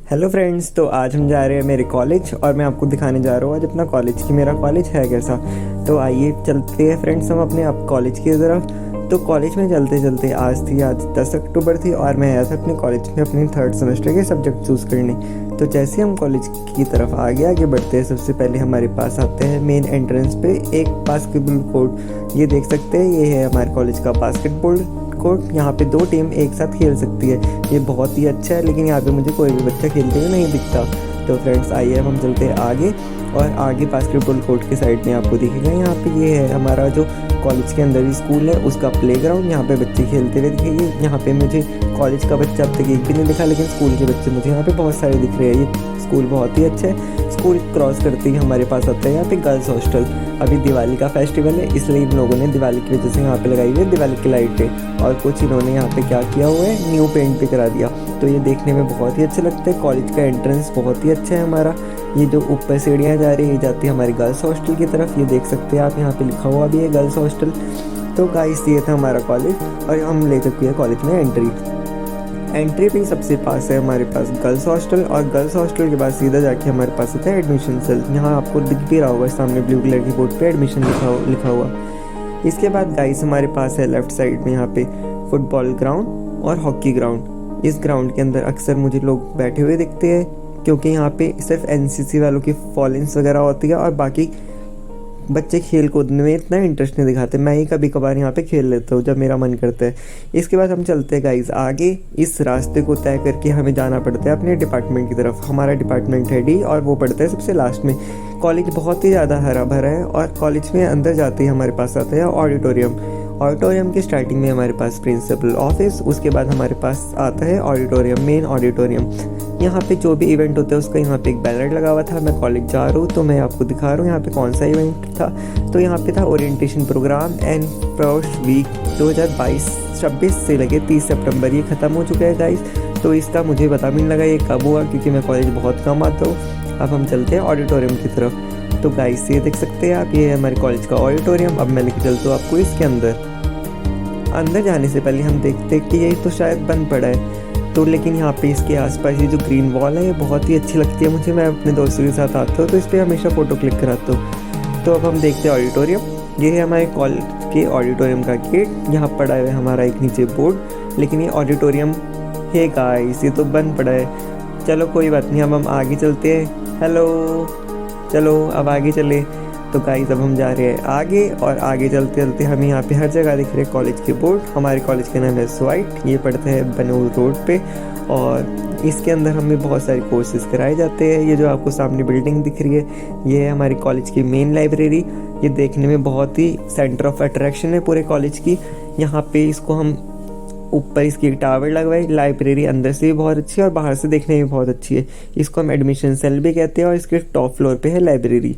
Hello friends, तो आज हम जा रहे हैं मेरे कॉलेज और मैं आपको दिखाने जा रहा हूँ आज अपना कॉलेज कि मेरा कॉलेज है कैसा। तो आइए चलते हैं फ्रेंड्स हम अपने आप कॉलेज की तरफ। तो कॉलेज में चलते चलते आज 10 अक्टूबर थी और मैं आया था अपने कॉलेज में अपने थर्ड सेमेस्टर के सब्जेक्ट चूज़ करने। तो जैसे ही हम कॉलेज की तरफ आगे बढ़ते हैं, सबसे पहले हमारे पास आते हैं मेन एंट्रेंस पे एक बास्केटबॉल कोर्ट। ये देख सकते हैं, ये है हमारे कॉलेज का बास्केटबॉल कोर्ट। यहाँ पे 2 टीम एक साथ खेल सकती है। ये बहुत ही अच्छा है, लेकिन यहाँ पे मुझे कोई भी बच्चा खेलते हुए नहीं दिखता। तो फ्रेंड्स आइए अब हम चलते हैं आगे, और आगे बास्केटबॉल कोर्ट के साइड में आपको दिखेगा यहाँ पे ये है हमारा जो कॉलेज के अंदर ही स्कूल है उसका प्लेग्राउंड। यहाँ पे बच्चे खेलते हुए दिखेंगे। यहाँ पे मुझे कॉलेज का बच्चा अब तक एक भी नहीं दिखा, लेकिन स्कूल के बच्चे मुझे यहाँ पे बहुत सारे दिख रहे हैं। ये स्कूल बहुत ही अच्छा है। स्कूल क्रॉस करते ही हमारे पास आता है यहाँ पे गर्ल्स हॉस्टल। अभी दिवाली का फेस्टिवल है, इसलिए इन लोगों ने दिवाली की वजह से यहाँ पे लगाई हुई है दिवाली की लाइटें, और कुछ इन्होंने यहाँ पे क्या किया हुआ है, न्यू पेंट भी करा दिया। तो ये देखने में बहुत ही अच्छा लगता है। कॉलेज का एंट्रेंस बहुत ही अच्छा है हमारा। ये जो ऊपर सीढ़ियाँ जा रही है ये जाती है हमारी गर्ल्स हॉस्टल की तरफ। ये देख सकते हैं आप, यहाँ पे लिखा हुआ भी है गर्ल्स हॉस्टल। तो गाइस ये था हमारा कॉलेज, और हम ले चुके हैं कॉलेज में एंट्री पे सबसे पास है हमारे पास गर्ल्स हॉस्टल, और गर्ल्स हॉस्टल के बाद सीधा जाके हमारे पास होता है एडमिशन सेल। यहाँ आपको दिख भी रहा होगा सामने ब्लू कलर की बोर्ड पे एडमिशन लिखा हुआ। इसके बाद गाइस हमारे पास है लेफ्ट साइड में यहाँ पे फुटबॉल ग्राउंड और हॉकी ग्राउंड। इस ग्राउंड के अंदर अक्सर मुझे लोग बैठे हुए दिखते हैं, क्योंकि यहाँ पे सिर्फ एनसीसी वालों की फॉलिंग्स वगैरह होती है और बाकी बच्चे खेल कूद में इतना इंटरेस्ट नहीं दिखाते। मैं ही कभी कभार यहाँ पे खेल लेता हूँ जब मेरा मन करता है। इसके बाद हम चलते हैं गाइस आगे। इस रास्ते को तय करके हमें जाना पड़ता है अपने डिपार्टमेंट की तरफ। हमारा डिपार्टमेंट है डी, और वो पड़ता है सबसे लास्ट में। कॉलेज बहुत ही ज़्यादा हरा भरा है, और कॉलेज में अंदर जाते ही हमारे पास आता है ऑडिटोरियम की स्टार्टिंग में हमारे पास प्रिंसिपल ऑफिस, उसके बाद हमारे पास आता है ऑडिटोरियम, मेन ऑडिटोरियम। यहाँ पे जो भी इवेंट होता है उसका यहाँ पे एक बैनर लगा हुआ था। मैं कॉलेज जा रहा हूँ तो मैं आपको दिखा रहा हूँ यहाँ पे कौन सा इवेंट था। तो यहाँ पे था orientation programme and first week 2022-26 से लगे 30 सितंबर। ये ख़त्म हो चुका है गाइस। तो इसका मुझे पता भी नहीं लगा ये कब हुआ, क्योंकि मैं कॉलेज बहुत कम आता हूँ। अब हम चलते हैं ऑडिटोरियम की तरफ। तो गाइस ये देख सकते हैं आप, ये है हमारे कॉलेज का ऑडिटोरियम। अब मैं लेके चलता हूँ आपको इसके अंदर जाने से पहले हम देखते हैं कि ये तो शायद बंद पड़ा है। तो लेकिन यहाँ पे इसके आसपास ये जो ग्रीन वॉल है ये बहुत ही अच्छी लगती है मुझे। मैं अपने दोस्तों के साथ आता हूँ तो इस पर हमेशा फ़ोटो क्लिक कराता हूँ। तो अब हम देखते हैं ऑडिटोरियम। ये है हमारे कॉलेज के ऑडिटोरियम का गेट। यहाँ पड़ा है हमारा एक नीचे बोर्ड, लेकिन ये ऑडिटोरियम है गाइस, ये तो बंद पड़ा है। चलो कोई बात नहीं, अब हम आगे चलते हैं। हेलो, चलो अब आगे चले। तो गाइस अब हम जा रहे हैं आगे, और आगे चलते चलते हमें यहाँ पे हर जगह दिख रहे हैं कॉलेज के बोर्ड। हमारे कॉलेज का नाम है स्वाइट। ये पढ़ते हैं बनूल रोड पे, और इसके अंदर हमें बहुत सारे कोर्सेज कराए जाते हैं। ये जो आपको सामने बिल्डिंग दिख रही है ये है हमारी कॉलेज की मेन लाइब्रेरी। ये देखने में बहुत ही सेंटर ऑफ अट्रैक्शन है पूरे कॉलेज की। यहाँ पे इसको हम ऊपर इसकी एक टावर लगवाई। लाइब्रेरी अंदर से भी बहुत अच्छी है और बाहर से देखने में भी बहुत अच्छी है। इसको हम एडमिशन सेल भी कहते हैं, और इसके टॉप फ्लोर पे है लाइब्रेरी।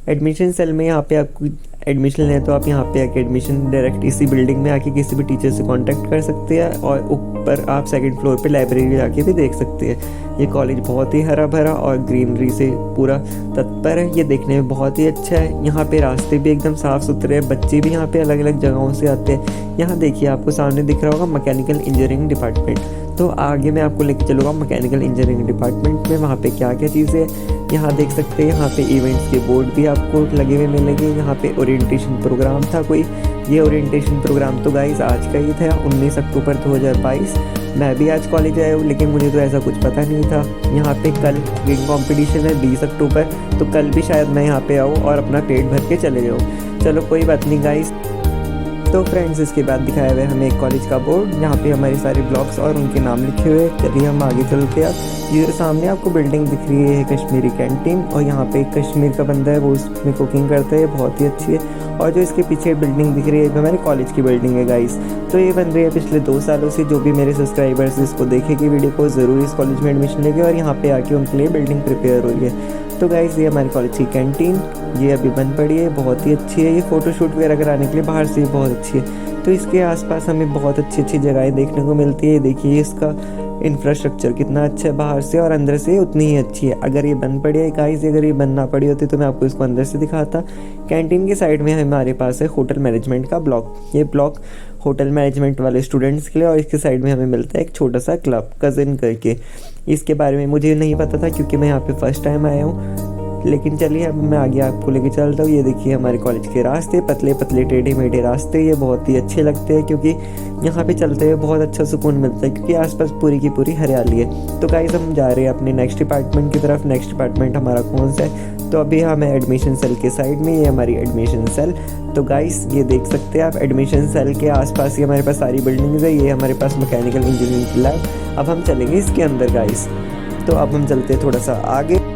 एडमिशन सेल में यहाँ पे आपको एडमिशन लें तो आप यहाँ पे आके एडमिशन डायरेक्ट इसी बिल्डिंग में आके किसी भी टीचर से कांटेक्ट कर सकते हैं, और ऊपर आप सेकंड फ्लोर पे लाइब्रेरी जाके भी देख सकते हैं। ये कॉलेज बहुत ही हरा भरा और ग्रीनरी से पूरा तत्पर है। ये देखने में बहुत ही अच्छा है। यहाँ पे रास्ते भी एकदम साफ़ सुथरे हैं। बच्चे भी यहाँ पे अलग अलग जगहों से आते हैं। यहाँ देखिए आपको सामने दिख रहा होगा मैकेनिकल इंजीनियरिंग डिपार्टमेंट। तो आगे मैं आपको लेके चलूँगा मैकेनिकल इंजीनियरिंग डिपार्टमेंट में, वहाँ पे क्या क्या चीज़ें हैं यहाँ देख सकते हैं। यहाँ पे इवेंट्स के बोर्ड भी आपको लगे हुए मिलेंगे। यहाँ पे ओरिएंटेशन प्रोग्राम था कोई। ये ओरिएंटेशन प्रोग्राम तो गाइस आज का ही था, 19 अक्टूबर 2022। मैं भी आज कॉलेज आया हूँ, लेकिन मुझे तो ऐसा कुछ पता नहीं था। यहाँ पे कल कुकिंग कॉम्पिटिशन है 20 अक्टूबर, तो कल भी शायद मैं यहाँ पे आऊँ और अपना पेट भर के चले जाऊँ। चलो कोई बात नहीं गाइस। तो फ्रेंड्स इसके बाद दिखाया हुआ है हमें एक कॉलेज का बोर्ड, यहाँ पे हमारे सारे ब्लॉक्स और उनके नाम लिखे हुए। चलिए हम आगे चलते हैं। ये सामने आपको बिल्डिंग दिख रही है कश्मीरी कैंटीन, और यहाँ पे एक कश्मीर का बंदा है वो उसमें कुकिंग करता है, बहुत ही अच्छी है। और जो इसके पीछे बिल्डिंग दिख रही है हमारे कॉलेज की बिल्डिंग है गाइस। तो ये बन रही है पिछले 2 सालों से। जो भी मेरे सब्सक्राइबर्स इसको देखेंगे वीडियो को, ज़रूर इस कॉलेज में एडमिशन लेंगे, और यहाँ पे आके उनके लिए बिल्डिंग प्रिपेयर हो रही है। तो गाइस ये हमारी कॉलेज की कैंटीन, ये अभी बंद पड़ी है, बहुत ही अच्छी है। ये फ़ोटोशूट वगैरह कराने के लिए बाहर से बहुत अच्छी है। तो इसके आसपास हमें बहुत अच्छी अच्छी जगहें देखने को मिलती है। देखिए इसका इंफ्रास्ट्रक्चर कितना अच्छा है बाहर से और अंदर से उतनी ही अच्छी है। अगर ये बंद पड़ी है गाइस, अगर ये बंद ना पड़ी होती तो मैं आपको इसको अंदर से दिखाता। कैंटीन के साइड में हमारे पास है होटल मैनेजमेंट का ब्लॉक। ये ब्लॉक होटल मैनेजमेंट वाले स्टूडेंट्स के लिए, और इसके साइड में हमें मिलता है एक छोटा सा क्लब कज़िन करके। इसके बारे में मुझे नहीं पता था क्योंकि मैं यहाँ पे फर्स्ट टाइम आया हूँ, लेकिन चलिए अब मैं आगे आपको लेके चलता हूँ। ये देखिए हमारे कॉलेज के रास्ते, पतले पतले टेढ़े मेढ़े रास्ते, ये बहुत ही अच्छे लगते हैं क्योंकि यहाँ पे चलते हुए बहुत अच्छा सुकून मिलता है क्योंकि आसपास पूरी की पूरी हरियाली है। तो गाइस हम जा रहे हैं अपने नेक्स्ट डिपार्टमेंट की तरफ। नेक्स्ट डिपार्टमेंट हमारा कौन सा है? तो अभी हम एडमिशन सेल के साइड में, ये हमारी एडमिशन सेल। तो गाइस ये देख सकते हैं आप, एडमिशन सेल के आसपास ही हमारे पास सारी बिल्डिंग्स है। ये हमारे पास मैकेनिकल इंजीनियरिंग की लैब। अब हम चलेंगे इसके अंदर गाइस। तो अब हम चलते हैं थोड़ा सा आगे।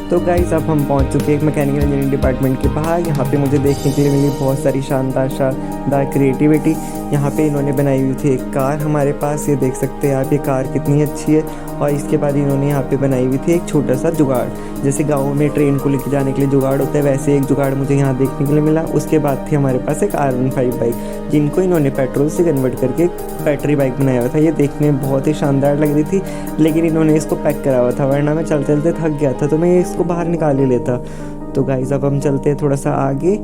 तो गाइस अब हम पहुंच चुके हैं एक मैकेनिकल इंजीनियरिंग डिपार्टमेंट के बाहर। यहाँ पे मुझे देखने के लिए मिली बहुत सारी शानदार क्रिएटिविटी। यहाँ पे इन्होंने बनाई हुई थी एक कार हमारे पास, ये देख सकते हैं आप, ये कार कितनी अच्छी है। और इसके बाद इन्होंने यहाँ पे बनाई हुई थी एक छोटा सा जुगाड़, जैसे गाँव में ट्रेन को लेकर जाने के लिए जुगाड़ होता है, वैसे एक जुगाड़ मुझे यहाँ देखने के लिए मिला। उसके बाद थी हमारे पास एक R15 बाइक, जिनको इन्होंने पेट्रोल से कन्वर्ट करके बैटरी बाइक बनाया हुआ था। ये देखने में बहुत ही शानदार लग रही थी, लेकिन इन्होंने इसको पैक करा हुआ था, वरना मैं चलते चलते थक गया था तो मैं इसको बाहर निकाल ही लेता। तो गाइस अब हम चलते हैं थोड़ा सा आगे।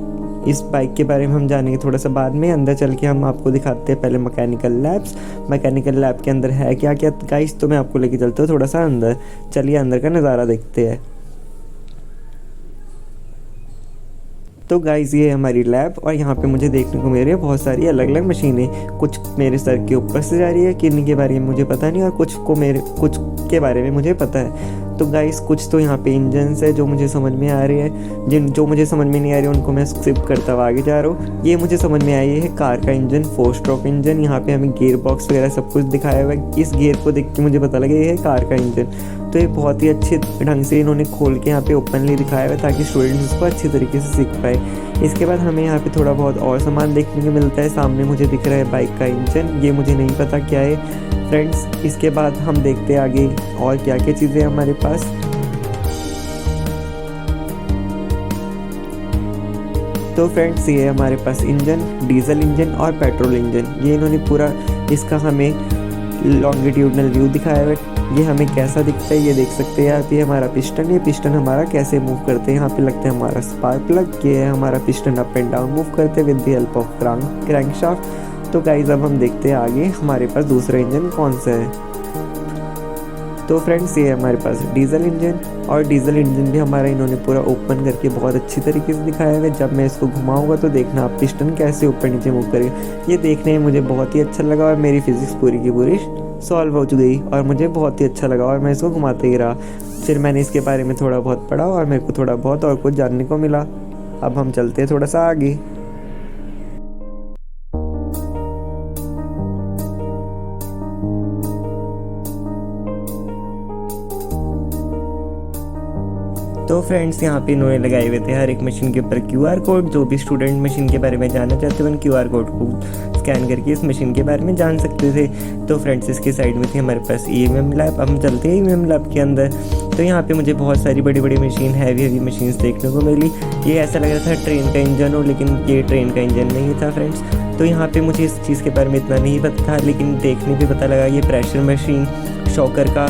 इस बाइक के बारे में हम जानेंगे थोड़ा सा बाद में। अंदर चल के हम आपको दिखाते हैं पहले मैकेनिकल लैब्स। मैकेनिकल लैब के अंदर है क्या क्या गाइस, तो मैं आपको लेके चलता हूँ थोड़ा सा अंदर। चलिए अंदर का नज़ारा देखते हैं। तो गाइस ये हमारी लैब, और यहाँ पे मुझे देखने को मिल रही है बहुत सारी अलग अलग मशीनें। कुछ मेरे सर के ऊपर से जा रही है, किन के बारे में मुझे पता नहीं, और कुछ के बारे में मुझे पता है। तो गाइस कुछ तो यहाँ पे इंजन्स है जो मुझे समझ में आ रही है, जो मुझे समझ में नहीं आ रही है उनको मैं स्किप करता हुआ आगे जा रहा हूँ। ये मुझे समझ में आई है कार का इंजन, 4 स्ट्रोक इंजन। यहाँ पे हमें गियर बॉक्स वगैरह सब कुछ दिखाया हुआ है। इस गियर को देख के मुझे पता लगा ये है कार का इंजन। तो ये बहुत ही अच्छे ढंग से इन्होंने खोल के यहाँ पे ओपनली दिखाया हुआ है ताकि स्टूडेंट्स इसको अच्छी तरीके से सीख पाए। इसके बाद हमें यहाँ पे थोड़ा बहुत और सामान देखने को मिलता है। सामने मुझे दिख रहा है बाइक का इंजन, ये मुझे नहीं पता क्या है फ्रेंड्स। इसके बाद हम देखते हैं आगे और क्या क्या चीज़ें हमारे पास। तो फ्रेंड्स ये हमारे पास इंजन, डीजल इंजन और पेट्रोल इंजन, ये इन्होंने पूरा इसका हमें लॉन्गिट्यूडनल व्यू दिखाया है। ये हमें कैसा दिखता है ये देख सकते हैं आप। ये हमारा पिस्टन, ये पिस्टन हमारा कैसे मूव करते हैं, यहाँ पे लगता है हमारा स्पार्क प्लग। ये है हमारा piston up and down move करते हैं with the help of crankshaft. तो गाइस अब हम देखते हैं आगे हमारे पास दूसरा इंजन कौन सा है। तो फ्रेंड्स ये है हमारे पास डीजल इंजन, और डीजल इंजन भी हमारा इन्होंने पूरा ओपन करके बहुत अच्छी तरीके से दिखाया है। जब मैं इसको घुमाऊंगा तो देखना आप पिस्टन कैसे ऊपर नीचे मूव करेगा। ये देखने में मुझे बहुत ही अच्छा लगा और मेरी फिजिक्स पूरी की पूरी सॉल्व हो गई और मुझे बहुत ही अच्छा लगा और मैं इसको घुमाते ही रहा। फिर मैंने इसके बारे में थोड़ा बहुत पढ़ा और मेरे को थोड़ा बहुत और कुछ जानने को मिला। अब हम चलते हैं थोड़ा सा आगे। तो फ्रेंड्स यहाँ पे इन्होंने लगाए हुए थे हर एक मशीन के ऊपर QR कोड। जो भी स्टूडेंट मशीन के बारे में जानना चाहते हैं उन QR कोड को स्कैन करके इस मशीन के बारे में जान सकते थे। तो फ्रेंड्स इसके साइड में थी हमारे पास EMM लैब। हम चलते हैं EMM लैब के अंदर। तो यहाँ पे मुझे बहुत सारी बड़ी बड़ी मशीन, हैवी मशीन्स देखने को मिली। ये ऐसा लग रहा था ट्रेन का इंजन हो, लेकिन ये ट्रेन का इंजन नहीं था फ्रेंड्स। तो यहाँ पे मुझे इस चीज़ के बारे में इतना नहीं पता था, लेकिन देखने पे पता लगा ये प्रेशर मशीन शॉकर का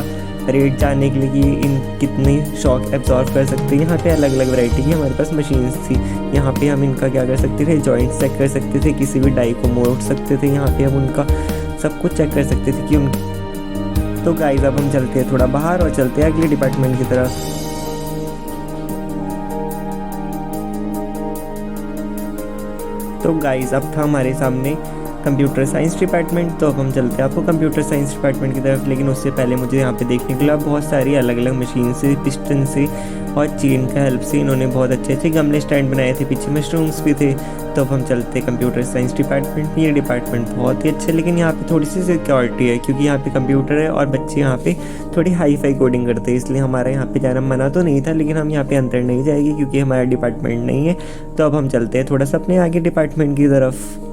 रेट जानने के लिए कि इन कितनी शॉक एब्जॉर्व कर सकते हैं। यहाँ पे अलग अलग वैरायटी की हमारे पास मशीन्स थी। यहाँ पे हम इनका क्या कर सकते थे, जॉइंट चेक कर सकते थे, किसी भी डाई को मोड़ सकते थे। यहाँ पे हम उनका सब कुछ चेक कर सकते थे कि उन। तो गाइस अब हम चलते हैं थोड़ा बाहर और चलते हैं अगले डिपार्टमेंट की तरफ। तो गाइस अब था हमारे सामने कंप्यूटर साइंस डिपार्टमेंट। तो अब हम चलते हैं आपको कंप्यूटर साइंस डिपार्टमेंट की तरफ, लेकिन उससे पहले मुझे यहाँ पे देखने के लिए बहुत सारी अलग अलग मशीन से, पिस्टन से और चेन का हेल्प से इन्होंने बहुत अच्छे अच्छे गमले स्टैंड बनाए थे, पीछे मशरूम्स भी थे। तो अब हम चलते हैं कंप्यूटर साइंस डिपार्टमेंट। ये डिपार्टमेंट बहुत ही अच्छा, लेकिन यहाँ पे थोड़ी सी सिक्योरिटी है क्योंकि यहाँ पे कंप्यूटर है और बच्चे यहाँ पे थोड़ी हाई फाई कोडिंग करते हैं, इसलिए हमारा यहाँ पे जाना मना तो नहीं था, लेकिन हम यहाँ पे अंदर नहीं जाएंगे क्योंकि हमारा डिपार्टमेंट नहीं है। तो अब हम चलते हैं थोड़ा सा अपने आगे डिपार्टमेंट की तरफ।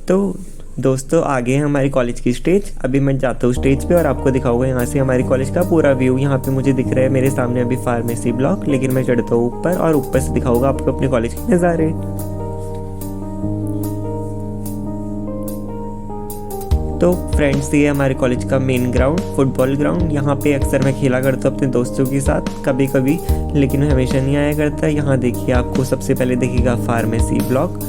तो दोस्तों आगे है हमारी कॉलेज की स्टेज। अभी मैं जाता हूँ स्टेज पे और आपको दिखाऊंगा यहाँ से हमारी कॉलेज का पूरा व्यू। यहाँ पे मुझे दिख रहा है मेरे सामने अभी फार्मेसी ब्लॉक, लेकिन मैं चढ़ता हूँ ऊपर और ऊपर से दिखाऊंगा आपको अपने कॉलेज के नज़ारे। तो फ्रेंड्स ये हमारे कॉलेज का मेन ग्राउंड, फुटबॉल ग्राउंड। यहाँ पे अक्सर मैं खेला करता हूँ अपने दोस्तों के साथ कभी कभी, लेकिन हमेशा नहीं आया करता। यहाँ देखिए आपको सबसे पहले दिखेगा फार्मेसी ब्लॉक।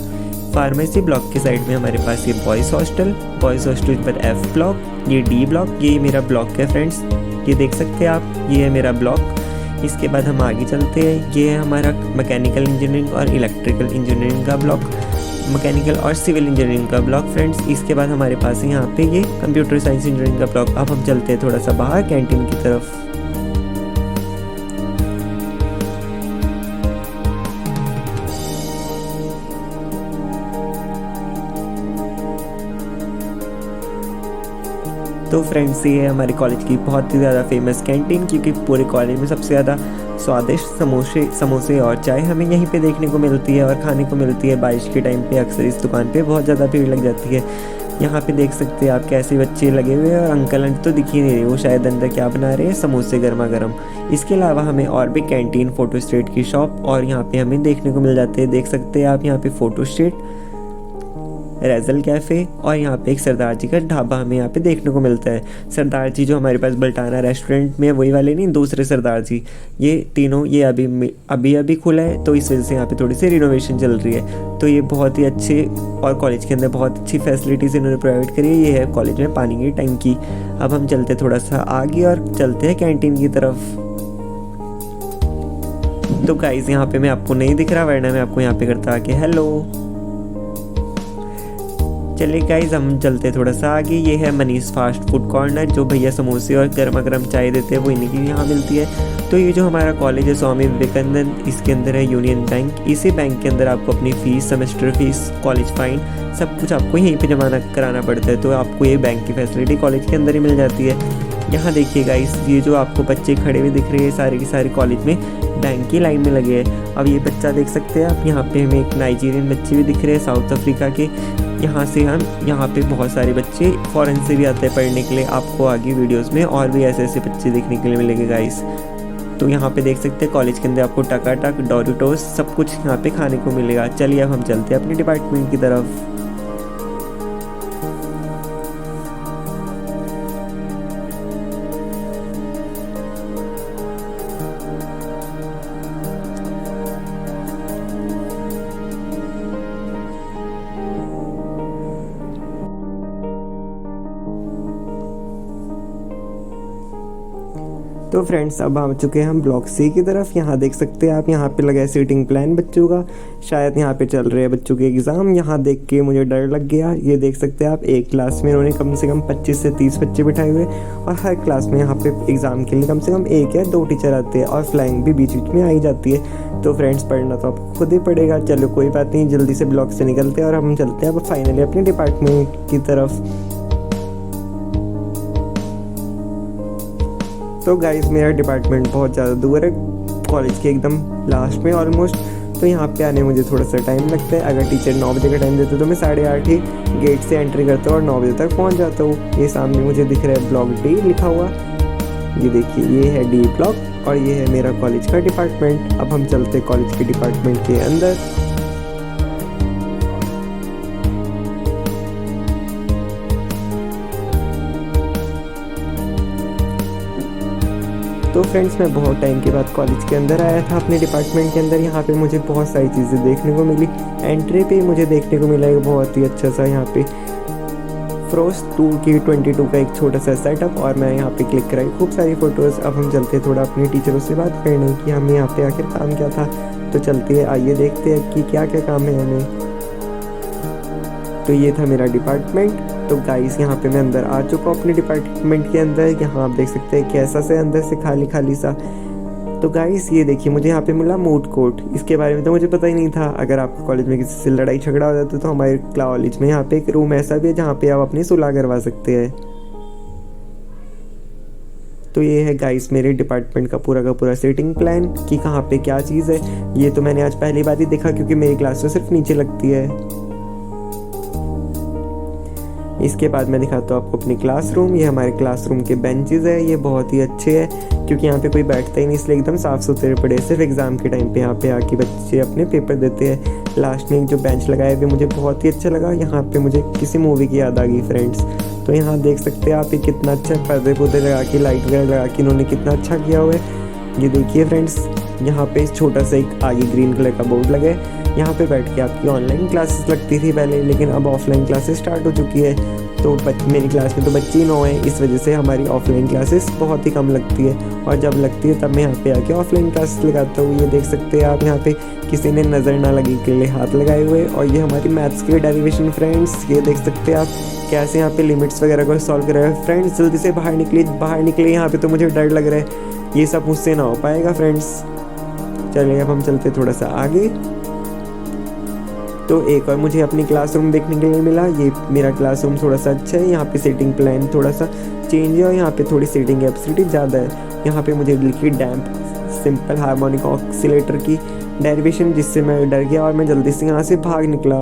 फार्मेसी ब्लॉक के साइड में हमारे पास ये बॉयज़ हॉस्टल पर F ब्लॉक, ये D ब्लॉक, ये मेरा ब्लॉक है फ्रेंड्स, ये देख सकते हैं आप, ये है मेरा ब्लॉक। इसके बाद हम आगे चलते हैं, ये है हमारा मैकेनिकल इंजीनियरिंग और इलेक्ट्रिकल इंजीनियरिंग का ब्लॉक, मैकेनिकल और सिविल इंजीनियरिंग का ब्लॉक फ्रेंड्स। इसके बाद हमारे पास है यहाँ पे ये कंप्यूटर साइंस इंजीनियरिंग का ब्लॉक। अब हम चलते हैं थोड़ा सा बाहर कैंटीन की तरफ। तो फ्रेंड्स ये है हमारे कॉलेज की बहुत ही ज़्यादा फेमस कैंटीन, क्योंकि पूरे कॉलेज में सबसे ज़्यादा स्वादिष्ट समोसे और चाय हमें यहीं पे देखने को मिलती है और खाने को मिलती है। बारिश के टाइम पे अक्सर इस दुकान पे बहुत ज़्यादा भीड़ लग जाती है। यहाँ पे देख सकते हैं आप कैसे बच्चे लगे हुए हैं और अंकल आंटी तो दिख ही नहीं रहे, वो शायद अंदर क्या बना रहे हैं, समोसे गर्मा गर्म। इसके अलावा हमें और भी कैंटीन, फ़ोटो स्टेट की शॉप और यहाँ पे हमें देखने को मिल जाते हैं। देख सकते हैं आप यहाँ पे फ़ोटो स्टेट, रेजल कैफ़े और यहाँ पे एक सरदार जी का ढाबा हमें यहाँ पे देखने को मिलता है। सरदार जी जो हमारे पास बल्टाना रेस्टोरेंट में, वही वाले नहीं, दूसरे सरदार जी। ये तीनों ये अभी खुला है, तो इस वजह से यहाँ पे थोड़ी सी रिनोवेशन चल रही है। तो ये बहुत ही अच्छे और कॉलेज के अंदर बहुत अच्छी फैसिलिटीज़ इन्होंने प्रोवाइड करी है। ये है कॉलेज में पानी की टंकी। अब हम चलते थोड़ा सा आगे और चलते हैं कैंटीन की तरफ। तो गाइस यहाँ पे मैं आपको नहीं दिख रहा, वरना मैं आपको यहाँ पे करता आके हेलो। चलिए गाइस हम चलते थोड़ा सा आगे। ये है मनीष फास्ट फूड कॉर्नर, जो भैया समोसे और गर्मा गर्म चाय देते हैं वो इन्हीं की यहाँ मिलती है। तो ये जो हमारा कॉलेज है स्वामी विवेकानंद, इसके अंदर है यूनियन बैंक। इसी बैंक के अंदर आपको अपनी fees, semester fees, college fine, सब कुछ आपको यहीं पे जमा कराना पड़ता है। तो आपको ये बैंक की फैसिलिटी कॉलेज के अंदर ही मिल जाती है। यहाँ देखिए गाइस, ये जो आपको बच्चे खड़े हुए दिख रहे हैं सारे के सारे कॉलेज में बैंक की लाइन में लगे हैं। अब ये बच्चा देख सकते हैं आप, यहाँ पे हमें एक नाइजीरियन बच्चे भी दिख रहे हैं, साउथ अफ्रीका के। यहाँ पे बहुत सारे बच्चे फॉरेन से भी आते हैं पढ़ने के लिए। आपको आगे वीडियोस में और भी ऐसे ऐसे बच्चे देखने के लिए मिलेंगे गाइस। तो यहाँ पे देख सकते हैं कॉलेज के अंदर आपको टकाटक, डोरिटोस सब कुछ यहाँ पे खाने को मिलेगा। चलिए अब हम चलते हैं अपने डिपार्टमेंट की तरफ। तो फ्रेंड्स अब आ चुके हैं हम ब्लॉक सी की तरफ। यहाँ देख सकते हैं आप, यहाँ पे लगा है सीटिंग प्लान बच्चों का। शायद यहाँ पे चल रहे हैं बच्चों के एग्ज़ाम। यहाँ देख के मुझे डर लग गया। ये देख सकते हैं आप, एक क्लास में इन्होंने कम से कम 25 से 30 बच्चे बिठाए हुए और हर क्लास में यहाँ पे एग्ज़ाम के लिए कम से कम 1 या 2 टीचर आते हैं और फ्लाइंग भी बीच बीच में आई जाती है। तो फ्रेंड्स पढ़ना तो आपको खुद ही पड़ेगा। चलो कोई बात नहीं, जल्दी से ब्लॉक से निकलते हैं और हम चलते हैं अब फाइनली अपने डिपार्टमेंट की तरफ। तो गाइस मेरा डिपार्टमेंट बहुत ज़्यादा दूर है, कॉलेज के एकदम लास्ट में ऑलमोस्ट। तो यहाँ पे आने मुझे थोड़ा सा टाइम लगता है। अगर टीचर 9 बजे का टाइम देते तो मैं 8:30 ही गेट से एंट्री करता हूँ और 9 बजे तक पहुँच जाता हूँ। ये सामने मुझे दिख रहा है ब्लॉक डी लिखा हुआ, ये देखिए ये है डी ब्लॉक और ये है मेरा कॉलेज का डिपार्टमेंट। अब हम चलते हैं कॉलेज के डिपार्टमेंट के अंदर। तो फ्रेंड्स मैं बहुत टाइम के बाद कॉलेज के अंदर आया था अपने डिपार्टमेंट के अंदर। यहाँ पे मुझे बहुत सारी चीज़ें देखने को मिली। एंट्री पे मुझे देखने को मिला एक बहुत ही अच्छा सा यहाँ पे फ्रोस्ट 2 की 22 का एक छोटा सा सेटअप और मैं यहाँ पे क्लिक कराई खूब सारी फ़ोटोज़। अब हम चलते थोड़ा अपने टीचरों से बात करने कि हमें यहाँ पे आखिर काम क्या था। तो चलते हैं, आइए देखते हैं कि क्या क्या काम है हमें। तो ये था मेरा डिपार्टमेंट। तो गाइस यहाँ पे मैं अंदर आ चुका हूँ अपने डिपार्टमेंट के अंदर। यहाँ आप देख सकते हैं कैसा से अंदर से खाली खाली सा। तो गाइस ये देखिए मुझे यहाँ पे मिला मूड कोर्ट। इसके बारे में तो मुझे पता ही नहीं था। अगर आपके कॉलेज में किसी से लड़ाई झगड़ा हो जाता है तो हमारे कॉलेज में यहाँ पे एक रूम ऐसा भी है जहाँ पे आप अपनी सुलह करवा सकते हैं। तो ये है गाइस मेरे डिपार्टमेंट का पूरा सीटिंग प्लान कि कहाँ पे क्या चीज़ है। ये तो मैंने आज पहली बार ही देखा क्योंकि मेरी क्लास तो सिर्फ नीचे लगती है। इसके बाद मैं दिखाता हूँ आपको अपनी क्लासरूम। ये हमारे क्लासरूम के बेंचेस है, ये बहुत ही अच्छे हैं क्योंकि यहाँ पे कोई बैठता ही नहीं, इसलिए एकदम साफ़ सुथरे पड़े। सिर्फ एग्ज़ाम के टाइम पे यहाँ पे आके बच्चे अपने पेपर देते हैं। लास्ट में एक जो बेंच लगाए हुए मुझे बहुत ही अच्छा लगा, यहाँ पे मुझे किसी मूवी की याद आ गई फ्रेंड्स। तो यहाँ देख सकते हैं आप, ये कितना अच्छा पर्दे पुर्दे लगा के, लाइट वगैरह लगा के इन्होंने कितना अच्छा किया हुआ है। ये देखिए फ्रेंड्स, यहाँ पे छोटा सा एक आगे ग्रीन कलर का बोर्ड लगा है। यहाँ पे बैठ के आपकी ऑनलाइन क्लासेस लगती थी पहले, लेकिन अब ऑफलाइन क्लासेस स्टार्ट हो चुकी है। तो मेरी क्लास में तो बच्चे ही 9 हैं, इस वजह से हमारी ऑफलाइन क्लासेस बहुत ही कम लगती है, और जब लगती है तब मैं यहाँ पे आके ऑफलाइन क्लासेस लगाता हूँ। ये देख सकते हैं आप, यहाँ पे किसी ने नज़र ना लगी के लिए हाथ लगाए हुए। और ये हमारी मैथ्स की डेरिवेशन फ्रेंड्स, ये देख सकते हैं आप कैसे यहाँ पे लिमिट्स वगैरह को सॉल्व कर रहे हैं। फ्रेंड्स जल्दी से बाहर निकले, यहाँ पे तो मुझे डर लग रहा है, ये सब मुझसे ना हो पाएगा फ्रेंड्स। चलिए अब हम चलते थोड़ा सा आगे। तो एक और मुझे अपनी क्लासरूम देखने के लिए मिला। ये मेरा क्लासरूम थोड़ा सा अच्छा है, यहाँ पे सीटिंग प्लान थोड़ा सा चेंज है और यहाँ पे थोड़ी सीटिंग कैपेसिटी ज़्यादा है। यहाँ पे मुझे लिखी डैम्प सिंपल हार्मोनिक ऑक्सीलेटर की डेरिवेशन, जिससे मैं डर गया और मैं जल्दी से यहाँ से भाग निकला।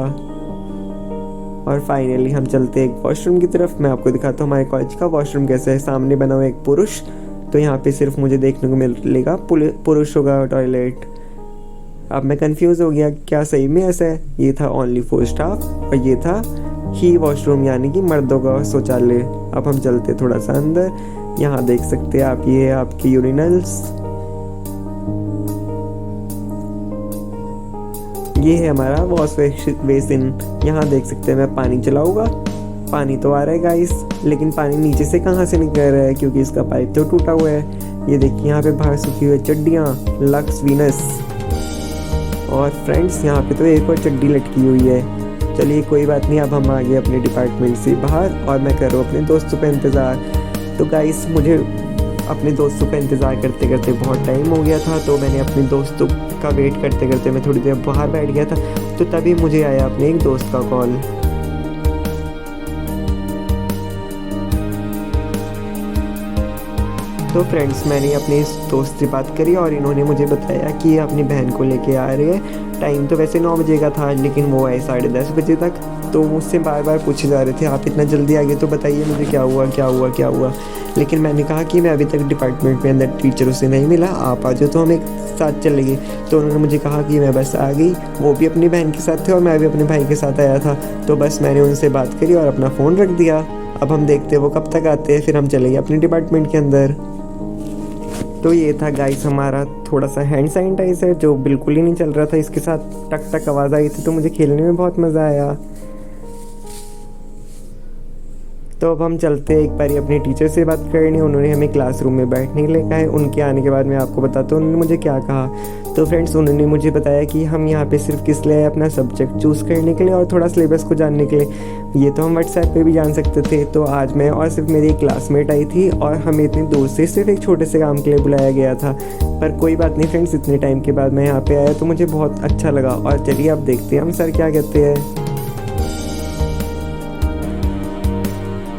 और फाइनली हम चलते एक वॉशरूम की तरफ। मैं आपको दिखाता हूँ हमारे कॉलेज का वॉशरूम कैसा है। सामने बना हुआ एक पुरुष, तो यहाँ पे सिर्फ मुझे देखने को मिलेगा पुरुषों का टॉयलेट। अब मैं कंफ्यूज हो गया, क्या सही में ऐसा है? ये था ओनली फॉर स्टाफ और ये था ही वॉशरूम, यानी कि मर्दों का शौचालय। अब हम चलते थोड़ा सा अंदर। यहाँ देख सकते हैं आप, ये है आपकी यूरिनल्स, ये है हमारा वॉश बेसिन। यहाँ देख सकते हैं, मैं पानी चलाऊंगा, पानी तो आ रहा है गाइस, लेकिन पानी नीचे से कहाँ से निकल रहा है क्योंकि इसका पाइप तो टूटा हुआ है। ये देखिए यहाँ पे बाहर सूखी हुई चड्डियाँ, लक्स वीनस। और फ्रेंड्स यहाँ पे तो एक और चड्डी लटकी हुई है। चलिए कोई बात नहीं, अब हम आ गए अपने डिपार्टमेंट से बाहर और मैं कर रहा हूँ अपने दोस्तों का इंतज़ार। तो गाइस मुझे अपने दोस्तों का इंतज़ार करते करते बहुत टाइम हो गया था, तो मैंने अपने दोस्तों का वेट करते करते मैं थोड़ी देर बाहर बैठ गया था। तो तभी मुझे आया अपने एक दोस्त का कॉल। तो फ्रेंड्स मैंने अपने इस दोस्त से बात करी और इन्होंने मुझे बताया कि अपनी बहन को लेके आ रहे हैं। टाइम तो वैसे 9 बजे का था, लेकिन वो आए 10:30 बजे तक। तो मुझसे बार बार पूछे जा रहे थे, आप इतना जल्दी आ गए तो बताइए मुझे क्या हुआ क्या हुआ क्या हुआ। लेकिन मैंने कहा कि मैं अभी तक डिपार्टमेंट में अंदर टीचरों से नहीं मिला, आप आ जाओ तो हम एक साथ चलेंगे। तो उन्होंने मुझे कहा कि मैं बस आ गई, वो भी अपनी बहन के साथ थे और मैं भी अपने भाई के साथ आया था। तो बस मैंने उनसे बात करी और अपना फ़ोन रख दिया। अब हम देखते हैं वो कब तक आते हैं, फिर हम चलेंगे अपने डिपार्टमेंट के अंदर। तो ये था गाइस हमारा थोड़ा सा हैंड सैनिटाइज़र, जो बिल्कुल ही नहीं चल रहा था। इसके साथ टक टक आवाज़ आई थी, तो मुझे खेलने में बहुत मज़ा आया। तो अब हम चलते एक बारी अपने टीचर से बात करने। उन्होंने हमें क्लासरूम में बैठने के लिए कहा है। उनके आने के बाद मैं आपको बताता हूँ उन्होंने मुझे क्या कहा। तो फ्रेंड्स उन्होंने मुझे बताया कि हम यहाँ पे सिर्फ किस लिए, अपना सब्जेक्ट चूज़ करने के लिए और थोड़ा सिलेबस को जानने के लिए। ये तो हम व्हाट्सएप पे भी जान सकते थे। तो आज मैं और सिर्फ मेरी एक क्लासमेट आई थी और हमें इतनी दूर से सिर्फ एक छोटे से काम के लिए बुलाया गया था। पर कोई बात नहीं फ्रेंड्स, इतने टाइम के बाद मैं यहाँ पे आया तो मुझे बहुत अच्छा लगा। और चलिए अब देखते हैं हम सर क्या कहते हैं।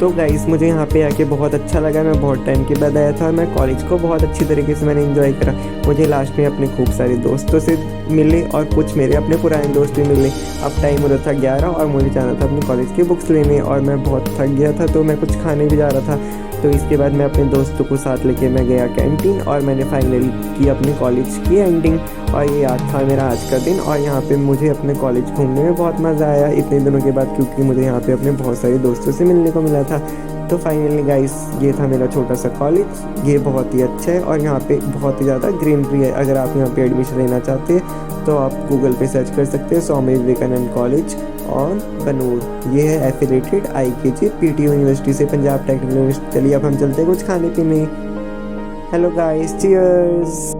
तो गाइस मुझे यहाँ पे आके बहुत अच्छा लगा। मैं बहुत टाइम के बाद आया था और मैं कॉलेज को बहुत अच्छी तरीके से मैंने एंजॉय करा। मुझे लास्ट में अपने खूब सारे दोस्तों से मिले और कुछ मेरे अपने पुराने दोस्त भी मिले। अब टाइम हो रहा था 11 और मुझे जाना था अपनी कॉलेज की बुक्स लेने और मैं बहुत थक गया था, तो मैं कुछ खाने भी जा रहा था। तो इसके बाद मैं अपने दोस्तों को साथ लेके मैं गया कैंटीन और मैंने फाइनली की अपने कॉलेज की एंडिंग। और ये याद था मेरा आज का दिन। और यहाँ पे मुझे अपने कॉलेज घूमने में बहुत मज़ा आया इतने दिनों के बाद, क्योंकि मुझे यहाँ पे अपने बहुत सारे दोस्तों से मिलने को मिला था। तो फाइनली गाइस ये था मेरा छोटा सा कॉलेज। ये बहुत ही अच्छा है और यहाँ पे बहुत ही ज़्यादा ग्रीनरी है। अगर आप यहाँ पे एडमिशन लेना चाहते हैं तो आप गूगल पे सर्च कर सकते हैं स्वामी विवेकानंद कॉलेज ऑन बनूर। ये है एफिलेटेड IKG PT यूनिवर्सिटी से, पंजाब टेक्निकल यूनिवर्सिटी। चलिए अब हम चलते हैं कुछ खाने पीने। Hello guys, cheers.